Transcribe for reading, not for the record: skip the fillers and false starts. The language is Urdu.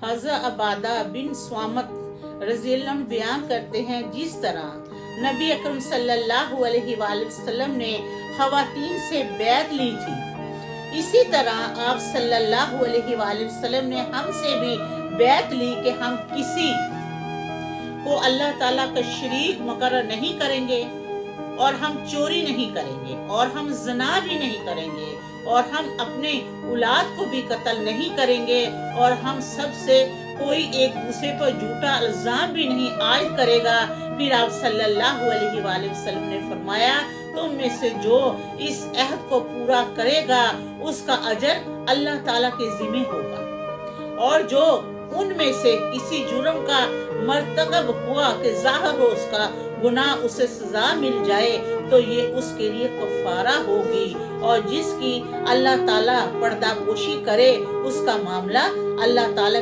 حضرت عبادہ بن صامت رضی اللہ عنہ بیان کرتے ہیں، جس طرح نبی اکرم صلی اللہ علیہ وآلہ وسلم نے خواتین سے بیعت لی تھی، اسی طرح آپ صلی اللہ علیہ وآلہ وسلم نے ہم سے بھی بیعت لی کہ ہم کسی کو اللہ تعالیٰ کا شریک مقرر نہیں کریں گے، اور ہم چوری نہیں کریں گے، اور ہم زنا بھی نہیں کریں گے، اور ہم اپنے اولاد کو بھی قتل نہیں کریں گے، اور ہم سب سے کوئی ایک دوسرے پر جھوٹا الزام بھی نہیں عائد کرے گا۔ پھر آپ صلی اللہ علیہ وآلہ وسلم نے فرمایا، تم میں سے جو اس عہد کو پورا کرے گا اس کا اجر اللہ تعالیٰ کے ذمہ ہوگا، اور جو ان میں سے کسی جرم کا مرتکب ہوا کہ ظاہر ہو اس کا گناہ، اسے سزا مل جائے تو یہ اس کے لیے کفارہ ہوگی، اور جس کی اللہ تعالیٰ پردہ پوشی کرے اس کا معاملہ اللہ تعالیٰ